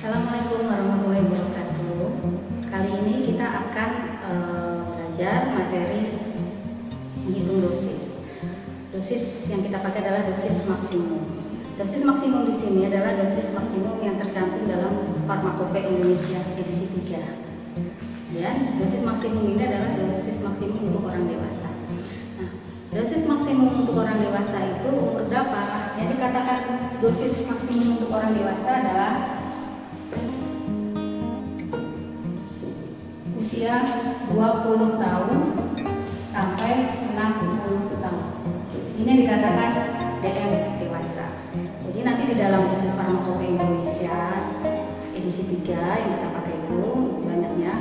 Assalamualaikum warahmatullahi wabarakatuh. Kali ini kita akan belajar materi menghitung dosis. Dosis yang kita pakai adalah dosis maksimum. Dosis maksimum di sini adalah dosis maksimum yang tercantum dalam Farmakope Indonesia edisi 3. Ya, dosis maksimum ini adalah dosis maksimum untuk orang dewasa. Nah, dosis maksimum untuk orang dewasa itu umur berapa? Yang dikatakan dosis maksimum untuk orang dewasa adalah usia 20 tahun sampai 60 tahun. Ini dikatakan DM dewasa. Jadi nanti di dalam buku Farmakope Indonesia edisi 3 yang kita pakai itu banyaknya,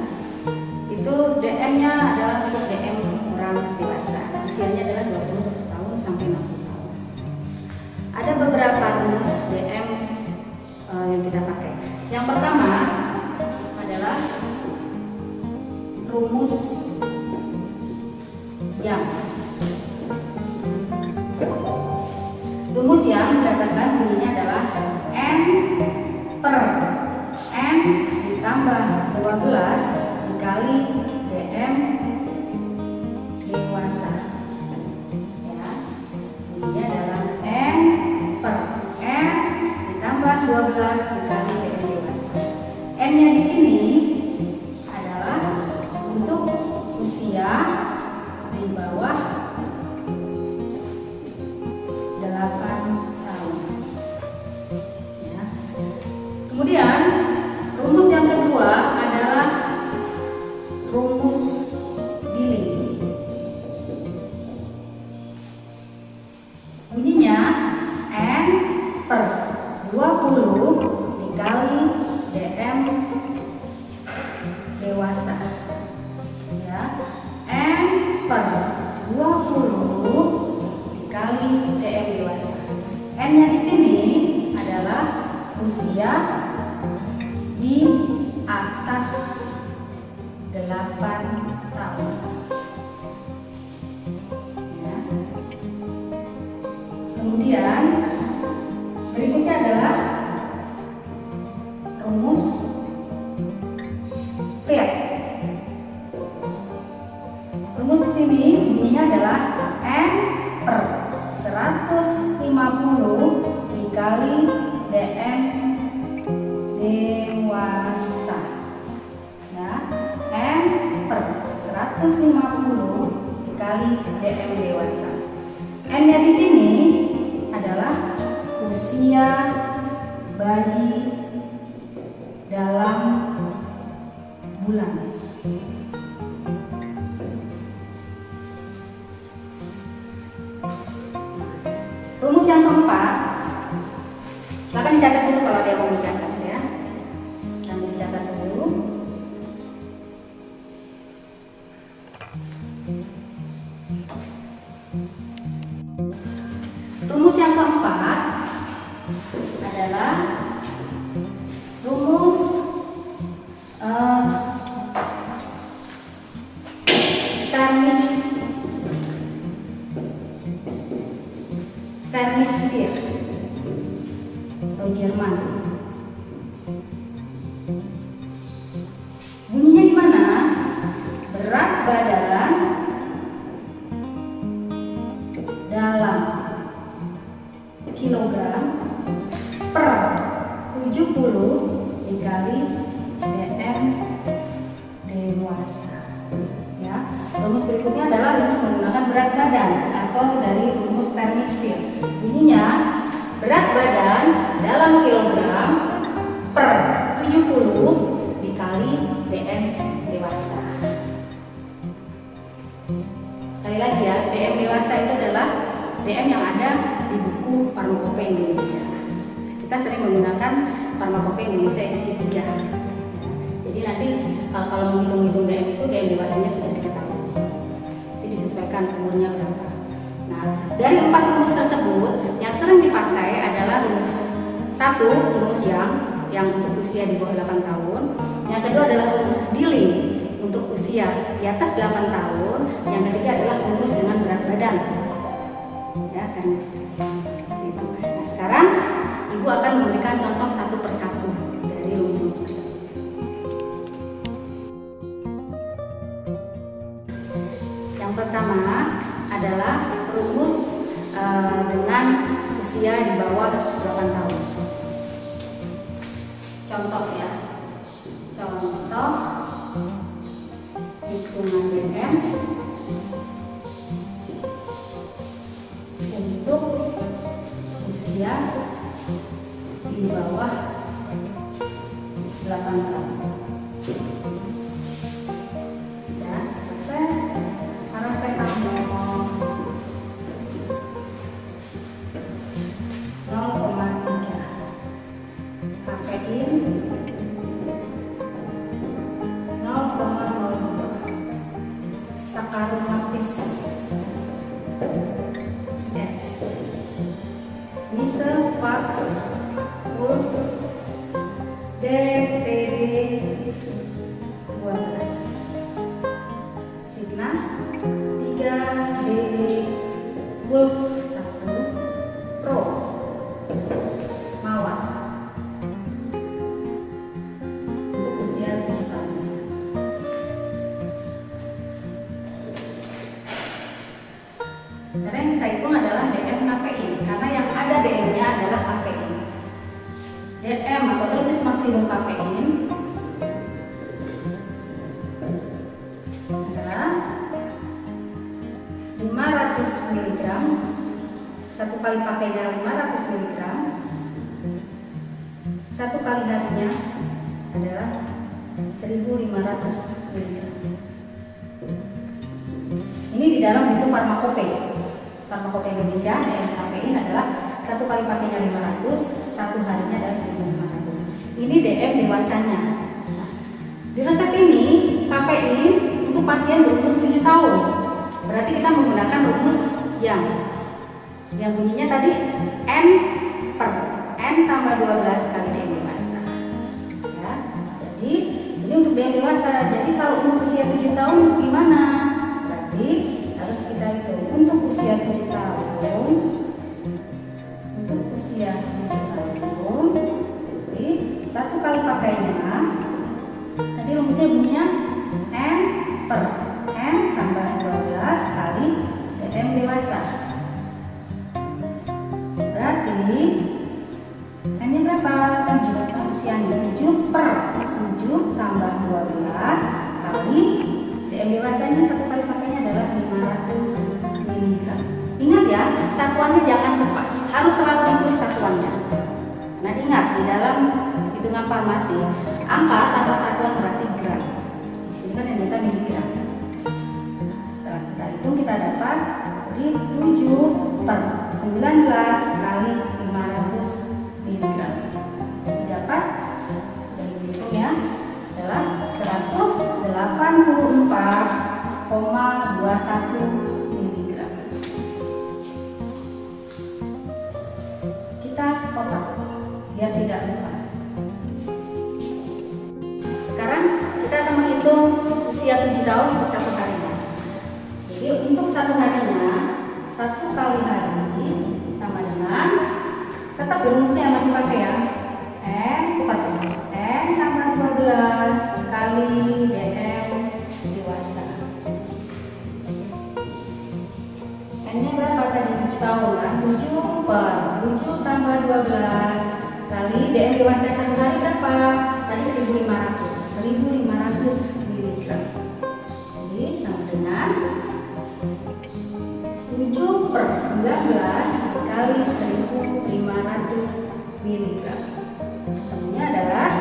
itu DM-nya adalah untuk DM orang dewasa. Usianya adalah 20 tahun sampai 60 tahun. Ada beberapa rumus DM yang kita pakai. Yang pertama adalah rumus yang. Rumus yang dikatakan bunyinya adalah N per N ditambah 12 dikali DM dewasa. Ya, bunyinya adalah N per N ditambah 12 dikali DM dewasa. N-nya di sini usia di bawah 8 tahun. Ya. Kemudian rumus yang kedua adalah rumus Billing. Bunyinya N per 20 dikali DM dewasa. N per 20 dikali DM dewasa. N-nya di sini adalah usia di atas 8 tahun. Ya. Kemudian berikutnya adalah rumus Fried. Rumus di sini bunyinya adalah N per 150 dikali DM dewasa. Ya, N per 150 dikali DM dewasa. N-nya di sini adalah usia bayi dalam bulan. Rumus yang keempat, silakan dicatat dulu kalau dia mau mencatat ya. Kami dicatat dulu. Rumus yang keempat adalah rumus Termitschwir atau Jerman. Bunyinya di mana? Berat badan dalam kilogram per 70 dikali DM dewasa. Ya, rumus berikutnya adalah rumus menggunakan berat badan atau dari rumus Termitschwir. Bunyinya berat badan dalam kilogram per 70 dikali DM dewasa. Sekali lagi ya, DM dewasa itu adalah DM yang ada di buku Farmakope Indonesia. Kita sering menggunakan Farmakope Indonesia edisi 3. Jadi nanti kalau menghitung-hitung DM itu DM dewasanya sudah diketahui. Jadi disesuaikan umurnya berapa. Nah, dari 4 rumus tersebut yang sering dipakai adalah rumus 1, rumus yang untuk usia di bawah 8 tahun. Yang kedua adalah rumus Billing untuk usia di atas 8 tahun. Yang ketiga adalah rumus dengan berat badan. Ya, karena seperti itu. Nah, sekarang Ibu akan memberikan contoh satu persatu dari rumus usia di bawah 8 tahun. Contoh ya, contoh hitungan DM untuk usia di bawah 8 tahun. Ya, paracetamol 0,3, kafein 0,02, saccharomyces yes, Nisevag Wolf DTD 12, Signa 3, DD Wolf 1, Pro Mawar untuk usia 7 tahun. Sekarang yang kita hitung adalah DM kafein, karena yang ada DM-nya adalah kafein. DM atau dosis maksimum kafein adalah 500 mg, satu kali pakainya 500 mg, satu kali harinya adalah 1500 mg. Ini di dalam buku Farmakope Indonesia. DM kafein adalah satu kali pakainya 500, satu harinya adalah 1500. Ini DM dewasanya. Nah, di resep ini kafein untuk pasien berumur 7 tahun. Berarti kita menggunakan rumus yang bunyinya tadi N per N tambah 12 kali DM dewasa. Ya, jadi ini untuk DM dewasa. Jadi kalau untuk usia 7 tahun gimana? Berarti harus kita hitung untuk usia 7 tahun. Untuk usia 7 tahun, jadi satu kali pakainya tadi rumusnya bunyinya N per N tambah 12 kali DM dewasa. Berarti N-nya berapa? 7 kan usianya. 7 per 7 tambah 12 kali DM dewasanya, satu kali pakainya adalah 500 mg. Ingat ya, satuannya jangan lupa, harus selalu ditulis satuannya. Nah, ingat di dalam hitungan farmasi angka tanpa satuan berarti gram. Di sini kan yang minta miligram. Setelah kita hitung kita dapat di 7 per 19 kali 500 mg. Jadi dapat, sudah dihitung ya, adalah 184,21 mg. Kita kotak biar tidak lupa. Sekarang kita akan menghitung usia 7 tahun untuk satu harinya. Jadi untuk satu harinya, satu kali hari sama dengan, tetap rumusnya masih pakai ya, N tambah 12 kali DM dewasa. N-nya berapa tadi? 7 tahun kan? 7 per 7 tambah 12 kali DM dewasa satu hari berapa? Tadi 1500 mg. Jadi sama dengan 7 per 19 kali 1500 mg. Ketemunya adalah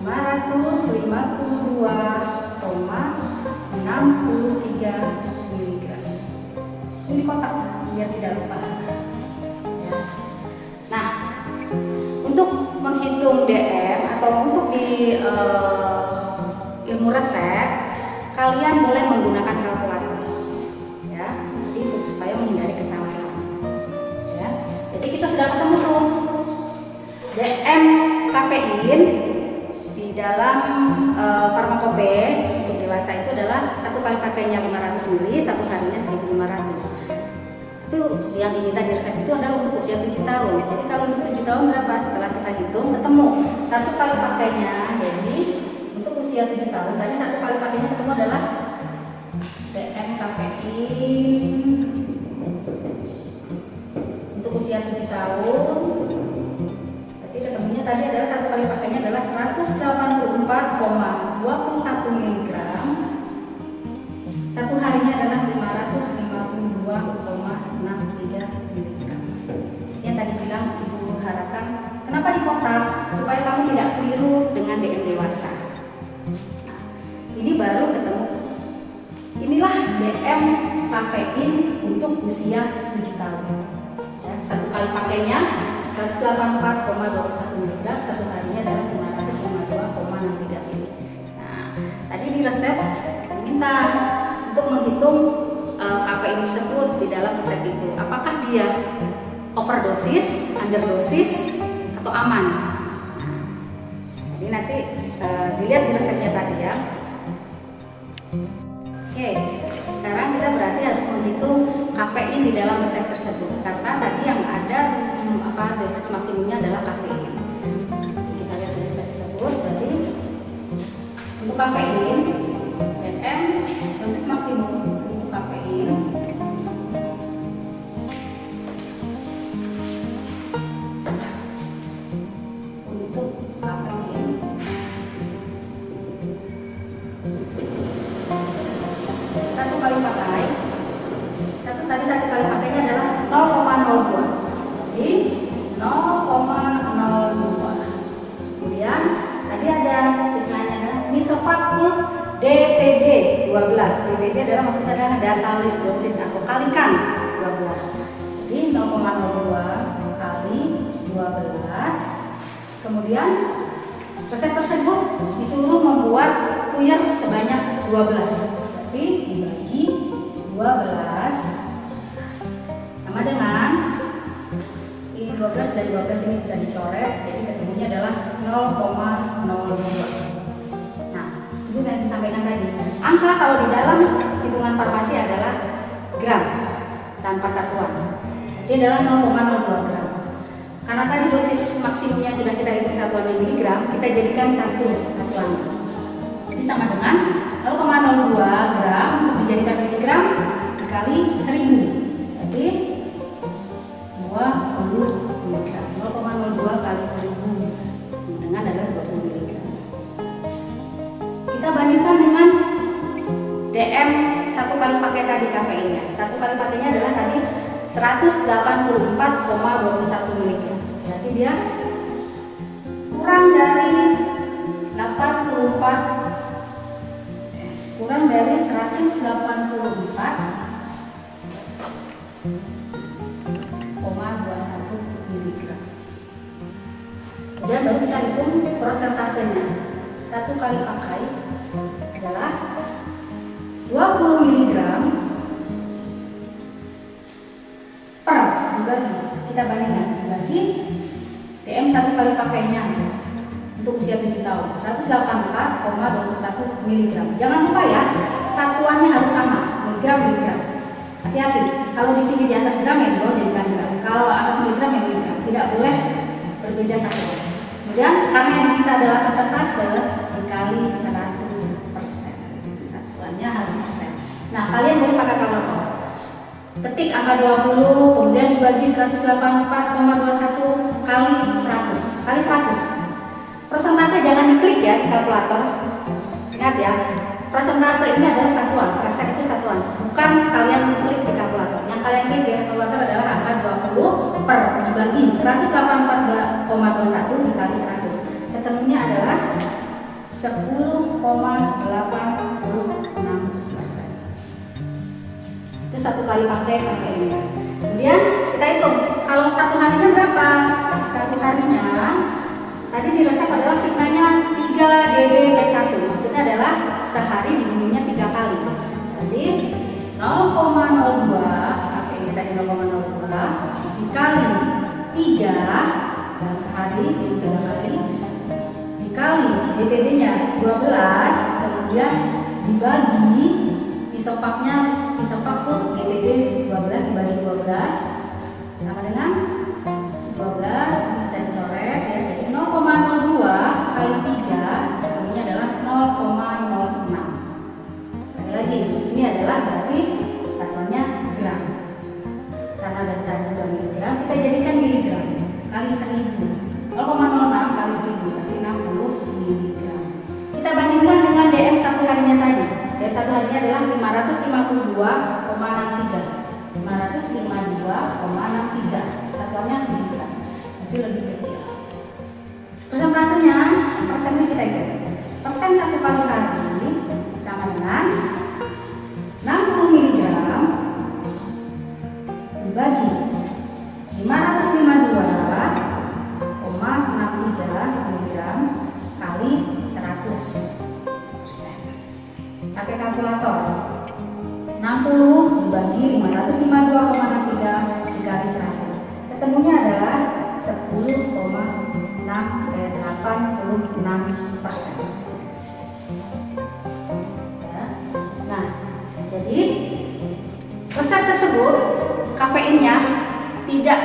552,63 mg. Ini kotak biar tidak lupa. Ya. Nah, untuk menghitung DM atau untuk di ilmu resep, kalian boleh menggunakan kalkulator. Ya, jadi untuk supaya menghindari kesalahan. Ya, jadi kita sudah ketemu tuh DM kafein di dalam farmakope untuk dewasa itu adalah satu kali pakainya 500 ml, satu harinya 1500. Itu yang diminta di resep itu adalah untuk usia 7 tahun. Jadi kalau untuk 7 tahun berapa? Setelah kita hitung ketemu satu kali pakainya. Jadi untuk usia 7 tahun tadi satu kali pakainya ketemu adalah DM kafein untuk usia 7 mg, satu harinya adalah 552,63 mg. Yang tadi bilang Ibu harapkan, kenapa di kotak? Supaya kamu tidak keliru dengan DM dewasa. Nah, ini baru ketemu. Inilah DM kafein untuk usia 7 tahun. Ya, satu kali pakainya 184,21 mg, satu harinya adalah 552,63 mg. Nah, tadi di resep diminta untuk menghitung kafein tersebut di dalam resep itu. Apakah dia overdosis, underdosis, atau aman? Jadi nanti dilihat di resepnya tadi ya. Oke, sekarang kita berarti harus menghitung kafein di dalam resep tersebut karena tadi yang ada dosis maksimumnya adalah kafein. Kita lihat di resep tersebut. Berarti untuk kafein DM dosis maksimum untuk kafein satu kali pakainya adalah 0,02. Jadi 0,02. Kemudian tadi ada signalnya Misopaclus DTD 12. DTD adalah maksudnya adalah data list dosis atau kalikan 12. Jadi 0,02 kali 12. Kemudian resep tersebut disuruh membuat puyer sebanyak 12. Berarti dibagi 12 sama dengan ini 12 dan 12 ini bisa dicoret, jadi ketemunya adalah 0,02. Nah, itu yang disampaikan tadi. Angka kalau di dalam hitungan farmasi adalah gram tanpa satuan. Jadi adalah 0,02 gram. Karena tadi dosis maksimumnya sudah kita hitung satuannya miligram, kita jadikan satu satuan. Jadi sama dengan 0,02 gram untuk dijadikan miligram dikali 1000. Berarti 20 mg. 0,02 kali 1000 dengan adalah 20 mg. Kita bandingkan dengan DM satu kali pakai tadi kafeinnya. Satu kali pakainya adalah tadi 184,21 mg. Berarti dia kurang dari 184,21 mg. Kemudian baru kita hitung prosentasenya. Satu kali pakai adalah 20 mg per dibagi. Kita bandingkan dibagi DM satu kali pakainya untuk usia 7 tahun 184,21 mg. Jangan lupa ya, satuannya harus sama, miligram. Hati-hati, kalau di sini di atas gram ya di bawah jadikan gram. Kalau atas miligram ya miligram, tidak boleh berbeda satuan. Kemudian karena yang kita adalah persentase dikali 100%. Satuannya harus persen. Nah, kalian boleh pakai kalkulator. Ketik angka 20 kemudian dibagi 184,21 kali 100 kali 100. Persentase jangan diklik ya di kalkulator. Ingat ya, persentase ini adalah satuan, persen itu satuan, bukan kalian klik di kalkulator. Yang kalian klik di kalkulator adalah angka 20 per dibagi 184,21 dikali 100. Ketemunya adalah 10,86%. Itu satu kali pakai kafeinnya. Kemudian kita hitung kalau satu harinya berapa? Satu harinya tadi di resep adalah signalnya 3 ddp1. Maksudnya adalah sehari diminumnya 3 kali. Jadi 0,02 kafeinnya tadi 0,02 dikali 3 dalam sehari minum 3 kali dikali DTD-nya 12, kemudian dibagi Misopaclus DTD 12 dibagi 12 sama dengan 12 bisa dicoret ya. Jadi 0,02 kali 3 ini adalah 0,06. Sekali lagi ini adalah berarti satuannya gram. Karena dari tadi juga miligram, kita jadikan miligram kali 1000. 0,06 kali 1000 berarti 60 mg. Kita bandingkan dengan DM 2,63. Satuannya miligram, tapi lebih kecil. Persentasenya kita hitung. Persen 1 kali hari sama dengan 60 mg dibagi 552,63 mg kali 100%. Pakai kalkulator. 60 dibagi 552,63 dikali 100. Ketemunya adalah 10,86%. Ya. Nah, jadi resep tersebut kafeinnya tidak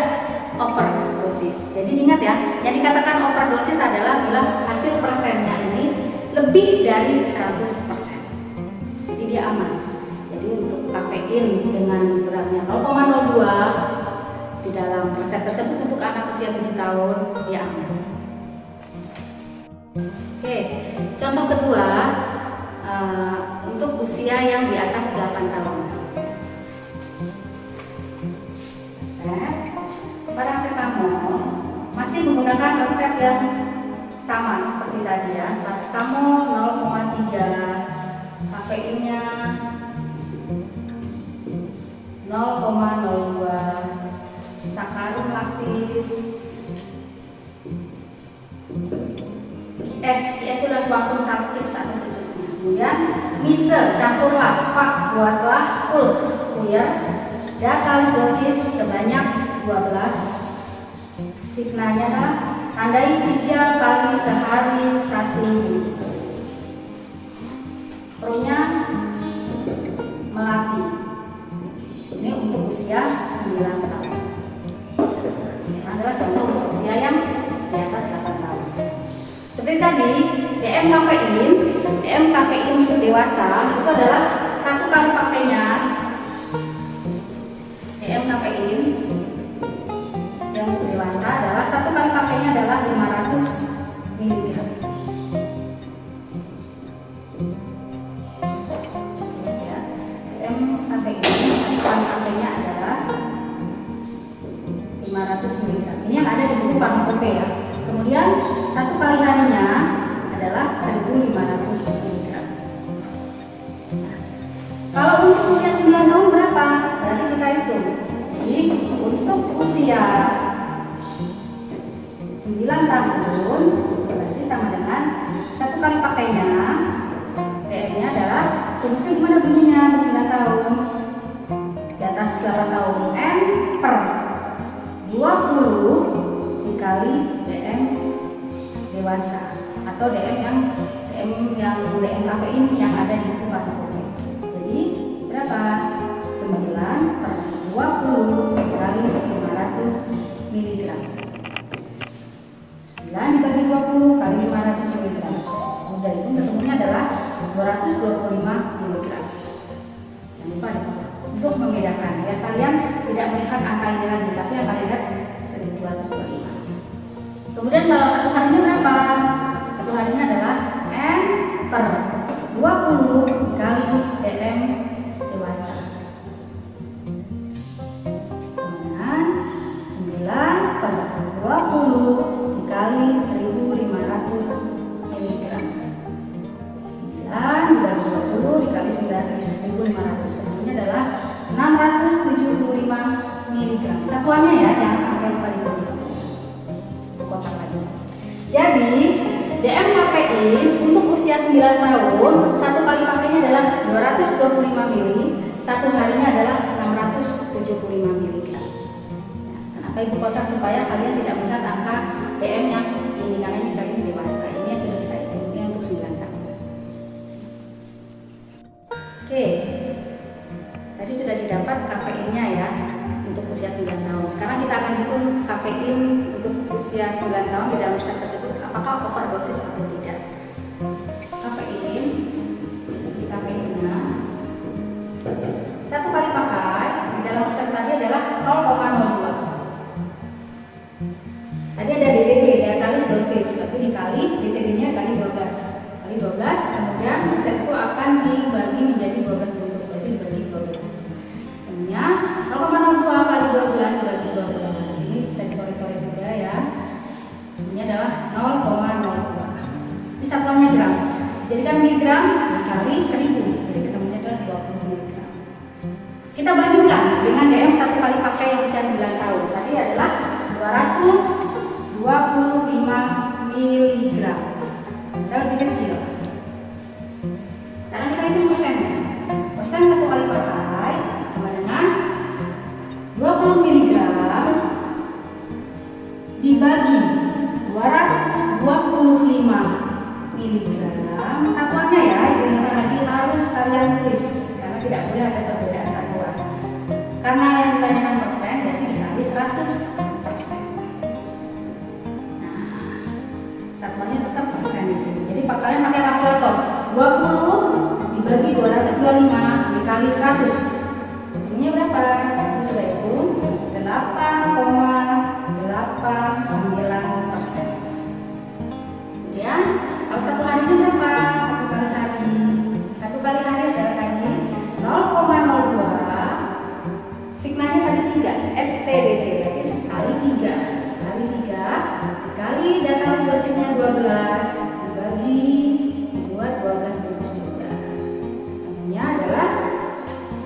overdosis. Jadi diingat ya, yang dikatakan overdosis adalah bila hasil persennya ini lebih dari 100%. Jadi dia aman. Jadi untuk kafein dengan beratnya 0,02 di dalam resep tersebut untuk anak usia 7 tahun dia aman. Oke, contoh kedua untuk usia yang di atas 8 tahun. Resep paracetamol masih menggunakan resep yang sama seperti tadi ya. Paracetamol 0,3, kafeinnya 0,02, sakarum laktis, IS itu adalah kuantum saltis atau sujudnya. Kemudian mise, campurlah, fak, buatlah, ulf, ya. Datalis dosis sebanyak 12. Signalnya adalah tandai 3 kali sehari 1 bungkus. Perutnya melati. Ini untuk usia 9 tahun. Ini adalah contoh untuk usia yang di atas 8 tahun. Seperti tadi, DM kafein untuk dewasa itu adalah 1 kali pakainya. DM kafein yang untuk dewasa adalah 1 kali pakainya adalah 500 mg. DM kafein 1 kali pakainya adalah 500 mg. Ini yang ada di buku farmakope ya. Kemudian 1 kali harinya adalah 1500 mg. Nah, kalau untuk usia 9 tahun berapa? Berarti kita hitung. Jadi untuk usia 9 tahun berarti sama dengan 1 kali pakainya. DM-nya adalah rumusnya gimana bunyinya untuk 9 tahun? Di atas 8 tahun N per 20 dikali DM dewasa atau DM kafein yang ada di buku farmakope. Jadi berapa? 9 per 20 dikali 500 mg. 9 dibagi 20 kali 500 mg. Mudah itu ketemunya adalah 225 mg. Jangan lupa untuk membedakan biar kalian tidak melihat angka ini lagi, tapi akan lihat 1225. Kemudian kalau 1 harinya berapa? 1 harinya adalah N per 20 kali DM dewasa. Sama dengan 9 per 20 dikali 1500 mg. 9 dibagi 20 dikali 1500. Kemudian adalah 675 mg. Satuannya ya, yang angka yang paling tulis. Kotak lagi. Jadi DM kafein untuk usia 9 tahun 1 kali pakainya adalah 225 ml, 1 harinya adalah 675 mg. Ya, kenapa ibu kotak? Supaya kalian tidak melihat angka DM yang ini, karena ini tadi dewasa. Ini yang sudah kita hitung, ini untuk 9 tahun. Oke, tadi sudah didapat kafeinnya ya untuk usia 9 tahun. Sekarang kita akan hitung kafein untuk usia 9 tahun di dalam resep tersebut, apakah overdosis atau tidak. Kafeinnya 1 kali pakai di dalam resep tadi adalah 0,02. Tadi ada DDD, daya tarik adalah 0,02. Ini satuannya gram. Jadikan miligram dikali 1000. Jadi ketemunya adalah 20 miligram. Kita bandingkan dengan DM satu kali pakai yang usia 9 tahun. Tadi adalah 225 miligram. Kita lebih kecil. Sekarang kita hitung persennya. Persen satu kali pakai sama dengan 20 miligram dibagi 225 miligram. Satuannya ya, digunakan lagi harus kalian tulis karena tidak boleh ada perbedaan satuan. Karena yang ditanyakan persen, berarti dikali 100%. Nah, satuannya tetap persen di sini. Jadi kalian pakai kalkulator. 20 dibagi 225 dikali 100. Ini berapa? Sudah hitung 8,89%. Kemudian kalau satu harinya berapa? Satu kali hari. Satu kali hari adalah tadi 0,02. Signanya tadi 3. STDT. Berarti kali 3. Kali 3 dikali data dosisnya 12 dibagi buat 12 bungkus juga. Namanya adalah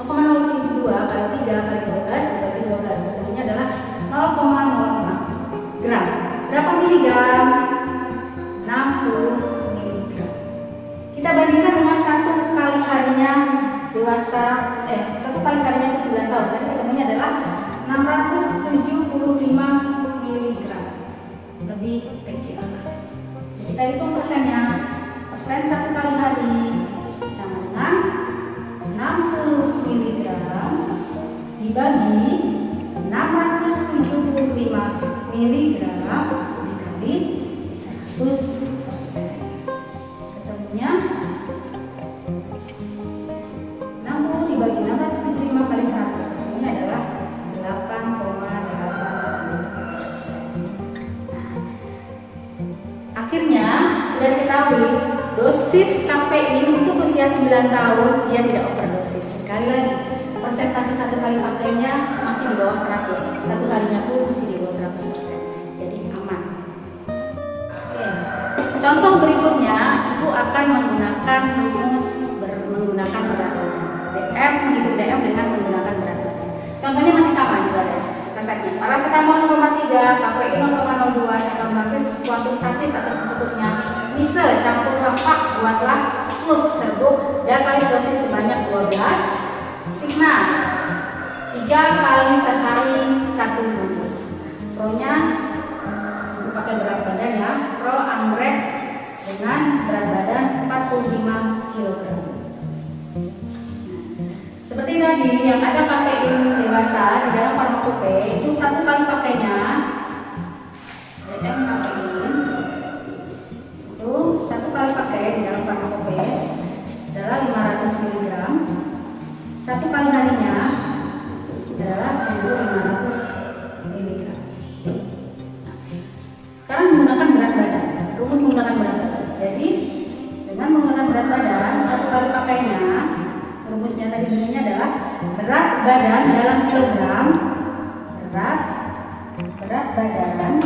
0,02 kali 3 kali 12 dibagi 12. Tentunya adalah 0,06 gram. Berapa miligram? 60 miligram. Kita bandingkan dengan satu kali harinya dewasa, satu kali harinya itu 9 tahun. Jadi ketemunya adalah 675 miligram. Lebih kecil. Jadi kita hitung persennya. Persen satu kali hari sama dengan 60 miligram dibagi 675 miligram dikali 100%. Ketemunya 60 dibagi 675 kali 100. Ketemunya adalah 8,81%. Akhirnya sudah diketahui dosis kafein untuk usia 9 tahun dia tidak overdosis. Sekali lagi, persentase satu kali pakainya masih di bawah 100. Satu harinya pun masih di bawah 100%. Jadi aman. Oke. Contoh berikutnya, Ibu akan menggunakan rumus menggunakan berat badan. DM menghitung DM dengan menggunakan berat badan. Contohnya masih sama juga ya. Resepnya paracetamol 0,3, kafein 0,02, otomatis kuantum satis atau secukupnya. Misal campur lemak, buatlah pulp serbuk dan kali dosis sebanyak 12. Signa 3 kali sehari 1 bungkus. Pro-nya Ibu pakai berat badan ya. Pro anggrek dengan berat badan 45 kg. Seperti tadi yang ada kafein dewasa di dalam farmakope itu satu kali pakainya DM kafein itu satu kali pakai di dalam farmakope adalah 500 mg. Satu kali harinya adalah 1500 mg. Sekarang menggunakan berat badan. Rumus menggunakan berat badan. Jadi dengan menggunakan berat badan satu kali pakainya, rumusnya tadi bunyinya adalah berat badan dalam kilogram. Berat badan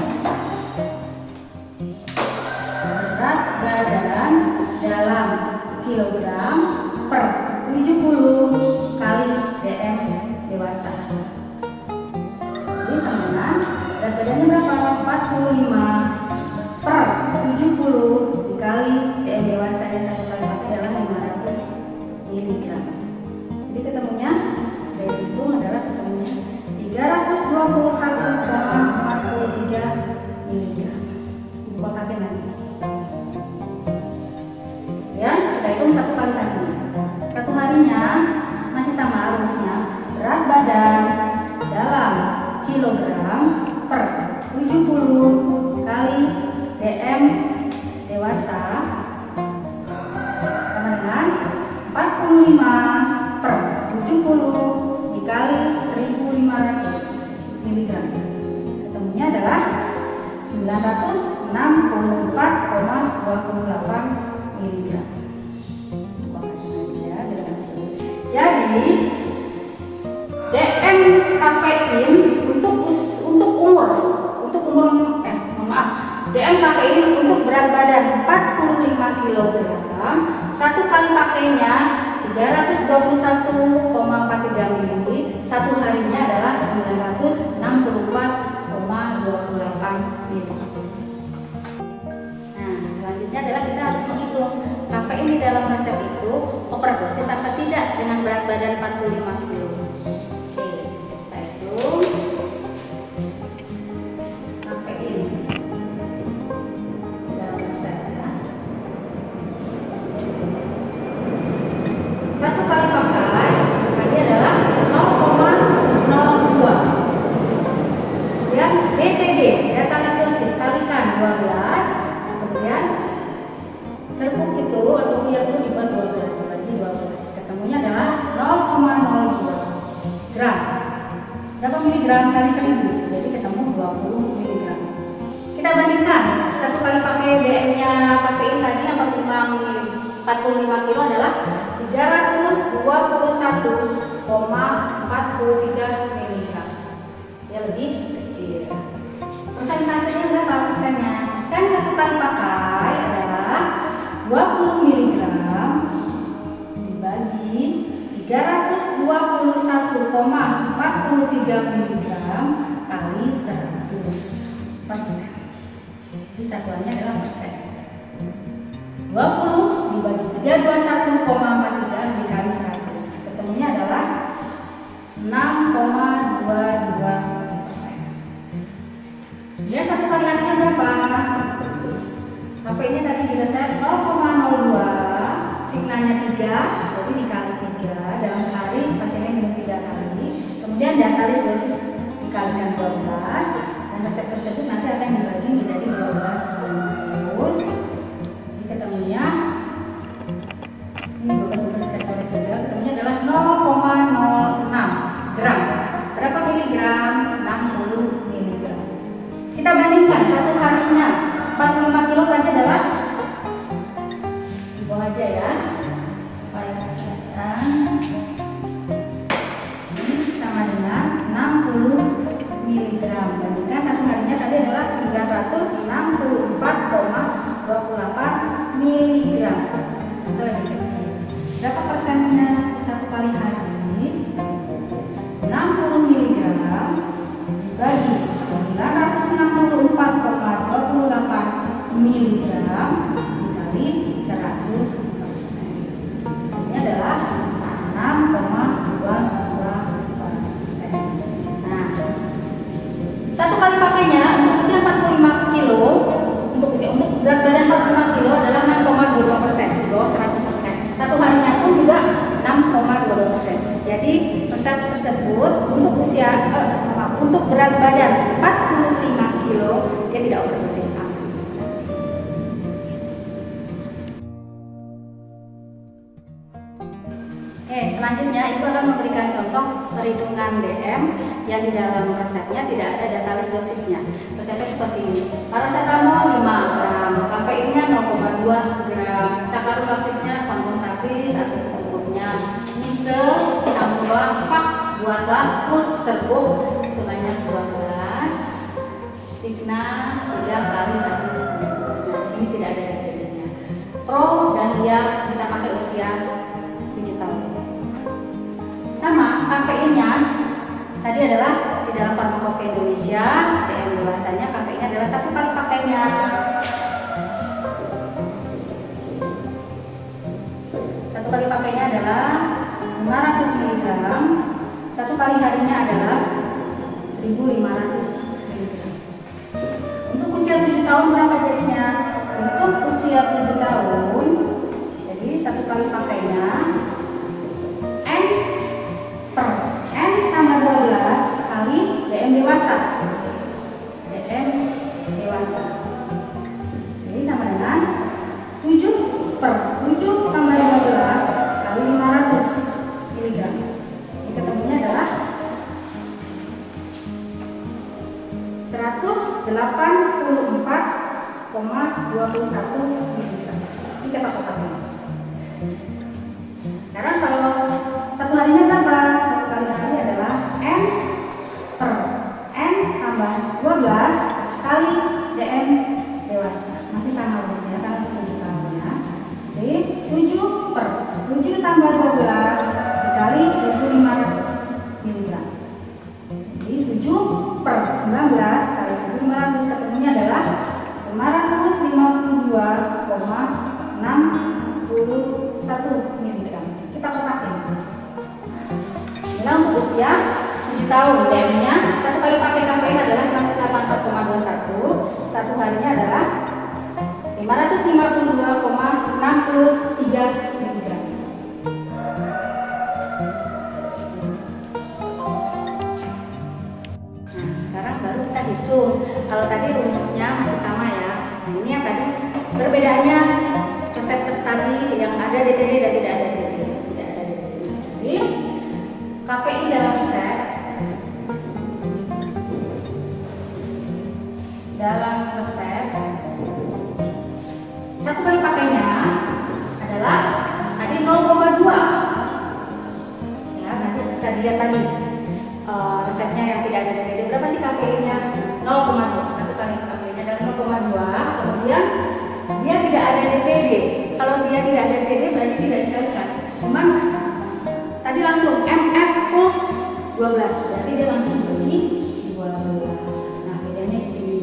dalam kilogram per 70 kali DM dewasa. Jadi sama dengan berat badannya berapa? 45 per 70 dikali DM dewasa yang satu kali pakai adalah 500 mg. Jadi ketemunya dari itu adalah ketemunya 321,43 mg. Ibu kotakin lagi. Ya, kita hitung satu kali harinya. Satu harinya masih sama rumusnya. Berat badan dalam kilogram per 70 kali DM dewasa sama dengan 45 per 70 dikali 1500 mg. Ketemunya adalah 964,28 mg. Jadi DM kafein untuk umur DM kafein untuk berat badan 45 kg, satu kali pakainya 321,43 mili, satu harinya adalah 964,28 mili. Nah, selanjutnya adalah kita harus menghitung kafein di dalam resep itu overdosis atau tidak dengan berat badan 45 kg. Oke, kita hitung kafein di dalam resep ya. Satu kali pakai tadi adalah 0,02. Kemudian DTD, data dosis, kalikan 12. Kemudian serbuk itu atau biar itu dibuat 12, berarti 12. Ketemunya adalah 0,02 gram. Berapa miligram kali 1000? Jadi ketemu 20 miligram. Kita bandingkan satu kali pakai DM-nya kafein tadi yang 45 kilo adalah 321,43 miligram. Ya lebih kecil. Persentasenya berapa persennya? Persen satu kali pakai adalah 20 mg dibagi 321,43 mg kali 100 persen. Jadi satuannya adalah persen. 20 dibagi 321,43 dikali 100. Ketemunya adalah 6,22%. Ya, satu kali harinya berapa? Kafeinnya tadi juga saya 0,02, signalnya 3, jadi dikali 3 dalam sehari pasiennya minum 3 kali. Kemudian diatalis dosis dikalikan 12 dan resep tersebut nanti akan dibagi menjadi 12 bungkus. Jadi ketemunya ini 12 bisa kali 3, ketemunya adalah 0,06 gram. Berapa miligram? 60 miligram. Kita bandingkan satu harinya 45 kilo tadi adalah dibuang aja ya supaya kelihatan. Ini sama dengan 60 miligram. Bandingkan satu harinya tadi adalah 964,28 miligram. Itu lebih kecil. Berapa persennya satu kali hari? 60 miligram dibagi 964,28 miligram dikali 100%. Ini adalah 6,22%. Nah, satu kali pakainya untuk usia 45 kilo, untuk berat badan 45 kilo adalah 6,22%, di bawah 100%. Satu harinya pun juga 6,22%. Jadi resep tersebut untuk untuk berat badan 45 kilo dia tidak overdosis. Selanjutnya Ibu akan memberikan contoh perhitungan DM yang di dalam resepnya tidak ada data list dosisnya. Resepnya seperti ini: paracetamol 5 gram, kafeinnya 0,2 gram, saccharolactisnya konsumsi atau secukupnya, misel tambah fak buatlah full serbuk sebanyak 12, signa 3 kali 1 bungkus. Nah, di sini tidak ada DTD-nya. Pro dahlia kita pakai usia 7 tahun. Sama kafeinnya tadi adalah di dalam Farmakope Indonesia DM dewasanya kafeinnya adalah satu kali pakainya. Satu kali pakainya adalah 500 mg. Satu kali harinya adalah 1500 mg. Untuk usia 7 tahun berapa jadinya? Untuk usia 7 tahun jadi satu kali pakainya N tambah 12 kali DM dewasa. DM dewasa. Jadi sama dengan 7 tambah 15 kali 500 mg. Ini ketemunya adalah 184,21 mg. Ini kata kotaknya. Sekarang kalau satu harinya berapa? Satu kali hari adalah N tambah 12 kali DM dewasa. 552,63 mg. Nah, sekarang baru kita hitung. Kalau tadi rumusnya masih sama ya. Nah, ini yang tadi perbedaannya resep tadi yang ada DTD dan tidak ada DTD. Tidak ada DTD. Jadi kafein dalam resep satu kali pakainya adalah tadi 0,2. Ya, nanti bisa dilihat tadi resepnya yang tidak ada DTD berapa sih kafeinnya? 0,2. Satu kali pakainya adalah 0,2. Kemudian dia tidak ada DTD. Kalau dia tidak ada DTD berarti tidak dikalikan. Cuman tadi langsung MF plus 12. Berarti dia langsung dibagi 12. Nah, bedanya di sini.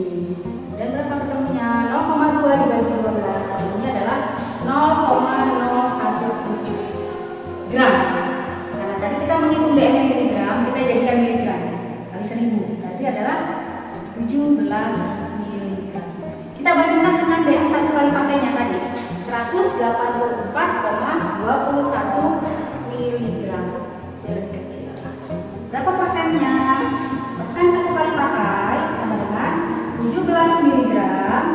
Dan berapa ketemunya? 0,2 dibagi 12. Ketemunya adalah 0,017 gram. Karena tadi kita menghitung DM miligram, kita jadikan miligram kali 1000. Berarti adalah 17 miligram. Kita bandingkan dengan DM satu kali pakainya tadi 184,21 miligram. Dia lebih kecil. Berapa persennya? Persen satu kali pakai sama dengan 17 miligram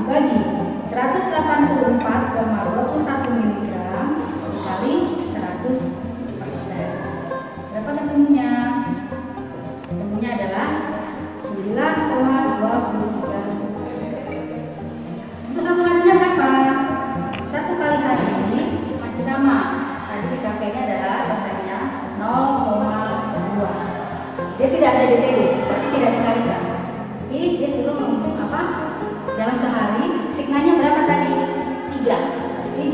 dibagi 184,21 miligram dikali 100%. Berapa ketemunya? Ketemunya adalah 9,23%. Untuk satu harinya berapa? Satu kali hari masih sama. Tadi di kafenya adalah resepnya 0,2. Dia tidak ada DTD, berarti tidak dikalikan. Tapi dia suruh menghitung apa? Dalam sehari signanya berapa tadi? 3. Jadi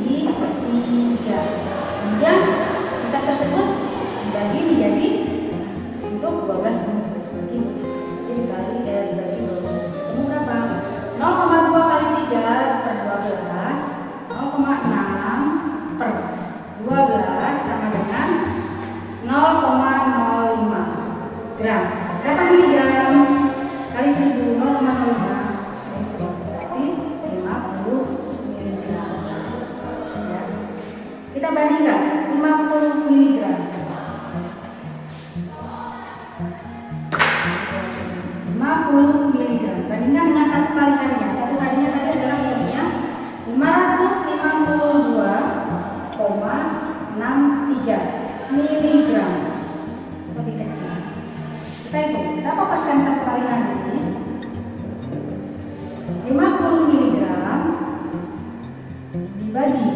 dibagi 3. Kemudian resep tersebut dibagi menjadi untuk 12 bungkus. Jadi dibagi 12. Ketemu berapa? 0,2 kali 3 per 12, 0,6 per 12 sama dengan 0,05 gram. Berapa miligram? Kali 1000, 0,05 kali 1000 berarti 50 miligram. Ya. Kita bandingkan 50 miligram. 50 miligram. Bandingkan dengan satu kali harinya. Satu harinya tadi adalah beratnya 552,63 miligram. Lebih kecil. Kita hitung berapa persen satu kali hari? 50 miligram dibagi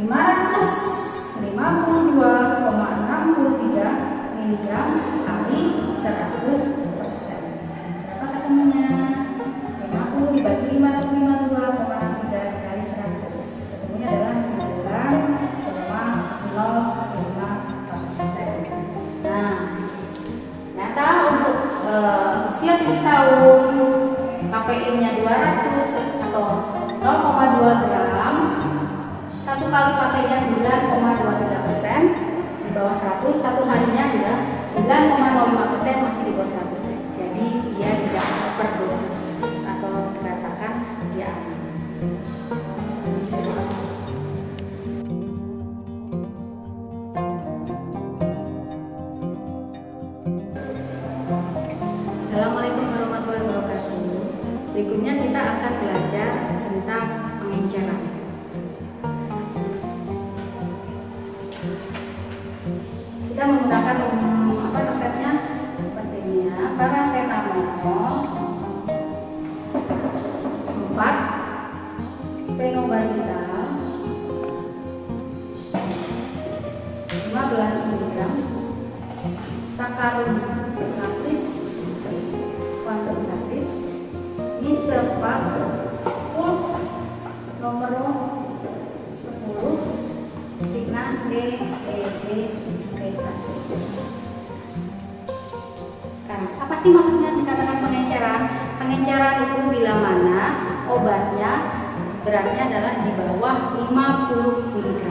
552,63 miligram kali 100%. Berapa ketemunya? 50 dibagi 552,63 dikali 100. Ketemunya adalah 9,05%. Nah, ternyata untuk usia 7 tahun kafeinnya 200 atau 0,2 gram. Satu kali pakainya 9,23%, di bawah 100. Satu harinya juga 9,05%, masih di bawah 100. Jadi dia tidak overdosis atau dikatakan dia aman. Assalamualaikum warahmatullahi wabarakatuh. Berikutnya kita akan belajar tentang pengenceran. Kita menggunakan resepnya seperti ini ya. Paracetamol 4, phenobarbital 15 mg, saccharomyces quantum Miservac Pulf nomor 10, signa DED-1. Sekarang apa sih maksudnya dikatakan pengenceran? Pengenceran itu bila mana obatnya beratnya adalah di bawah 50 mg.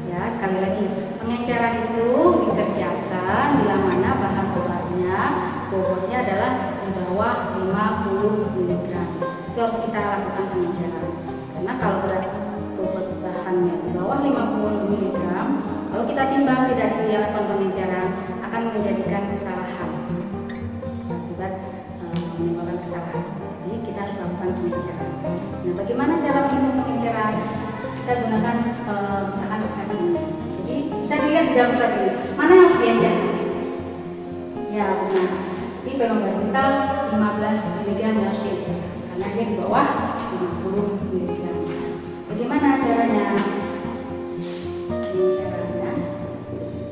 Ya, sekali lagi, pengenceran itu dikerjakan bila mana bahan obatnya bobotnya adalah di bawah 50 mg. Itu harus kita lakukan pengenceran. mg. Kalau kita timbang tidak di alat pengenceran akan menjadikan kesalahan, akibat menimbulkan kesalahan. Jadi kita harus lakukan pengenceran. Nah, bagaimana cara menghitung pengenceran? Kita gunakan misalkan resep ini. Jadi bisa dilihat di dalam resep ini mana yang harus diencer. Ya benar. Di fenobarbital 15 mg yang harus diencer karena dia di bawah 50 mg. Bagaimana caranya?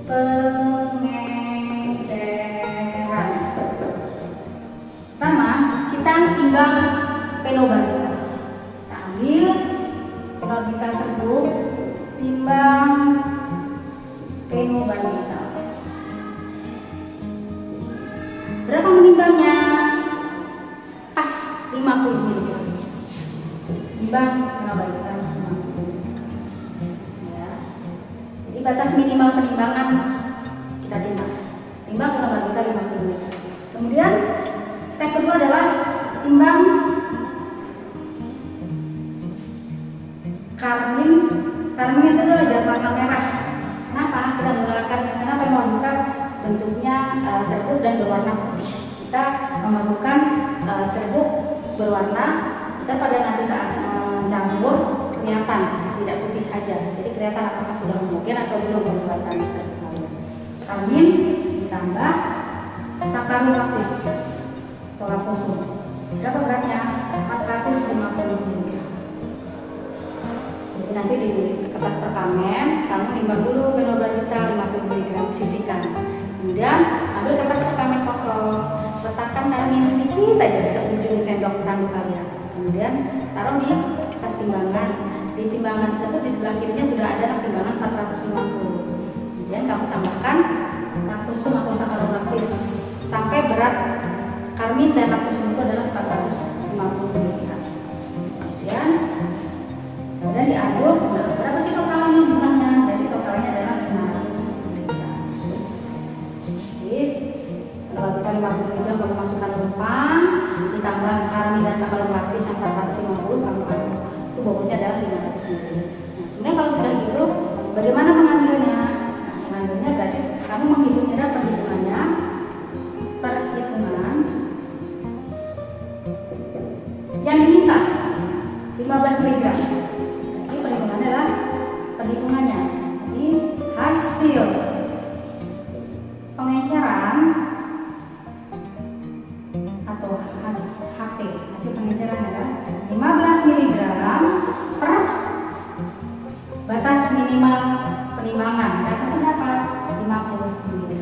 Pengenceran. Pertama, kita timbang fenobarbital. Kita ambil fenobarbital serbuk, timbang fenobarbital. Berapa menimbangnya? Pas 50 mg. Timbang fenobarbital 50 mg. Ya. Jadi batas minimal penimbangan kita timbang fenobarbital 50 mg. Kemudian step kedua adalah timbang karmin. Karmin itu adalah zat warna merah. Kenapa? Kita menggunakan karena fenobarbital bentuknya serbuk dan berwarna putih. Kita memerlukan serbuk berwarna, kita pada nanti saat mencampur kelihatan tidak putih saja. Jadi kelihatan apakah sudah homogen atau belum pembuatan serbuk karmin. Karmin ditambah saccharolactis atau laktosum. Berapa beratnya? 450 mg. Jadi nanti di kertas perkamen kamu timbang dulu fenobarbital 50 mg, sisihkan. Kemudian ambil kertas perkamen kosong, letakkan karmin sedikit aja seujung sendok tanduk kalian. Kemudian taruh di kertas timbangan. Di timbangan tersebut di sebelah kirinya sudah ada timbangan 450. Kemudian kamu tambahkan laktosum atau saccharolactis sampai berat karmin dan laktosum itu adalah 450 mg. Kemudian diaduk. Berapa sih totalnya jumlahnya? Jadi totalnya adalah 500 mg. Fenobarbital 50 mg kamu masukkan ke lempang, ditambah karmin dan saccharolactis yang 450 kamu aduk. Itu bobotnya adalah 500 mg. Kemudian kalau sudah gitu, bagaimana mengambilnya? Mengambilnya berarti kamu menghitungnya, perhitungan yang diminta 15 mg. Jadi perhitungannya adalah perhitungannya. Jadi hasil pengenceran atau HT, hasil pengenceran adalah 15 mg per batas minimal penimbangan. Batasnya berapa? 50 mg.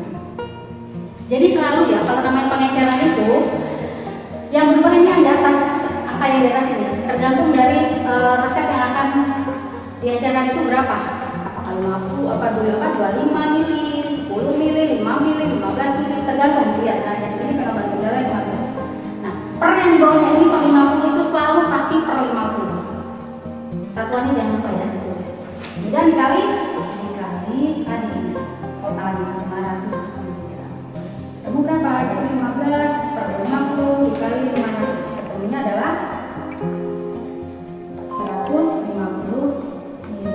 Jadi selalu ya kalau namanya pengenceran itu yang berubah ini yang di atas, angka yang di atas ini tergantung dari resep yang akan diencerkan itu berapa. Apakah 50, apa 25 mili, 10 mili, 5 mili, 15 mili, tergantung lihat. Nah dari sini fenobarbital 15. Nah per yang di bawahnya ini per 50 itu selalu pasti per 50. Satuannya jangan lupa ya ditulis. Kemudian dikali tadi totalnya 500 mg. Ketemu berapa? Jadi 15 per 50 dikali 500. Ketemunya adalah 150 mg.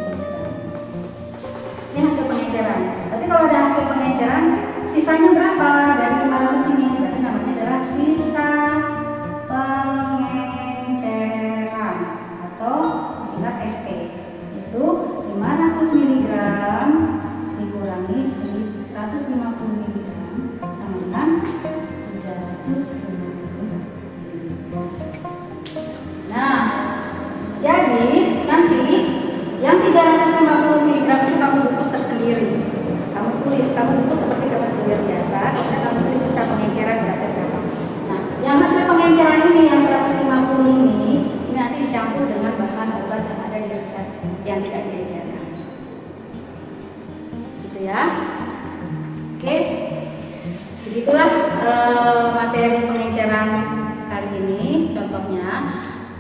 Ini hasil pengenceran. Berarti kalau ada hasil pengenceran, sisanya berapa dari 500 ini? Berarti namanya adalah sisa pengenceran atau singkat SP. Itu 500 mg dikurangi 150 mg sama dengan 350 mg. Nah, jadi nanti yang 350 mg itu kamu bungkus tersendiri. Kamu tulis, kamu bungkus seperti kertas beliau biasa. Kemudian kamu tulis sisa pengenceran berapa. Nah, yang hasil pengenceran ini yang 150 ini nanti dicampur dengan bahan obat yang ada di resep yang tidak diencerkan. Gitu ya. Oke. Begitulah materi pengenceran kali ini contohnya.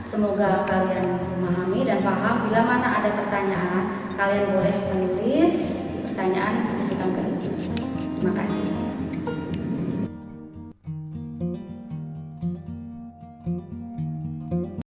Semoga kalian memahami dan paham. Bila mana ada pertanyaan, kalian boleh menulis pertanyaan di bidang kedua. Terima kasih.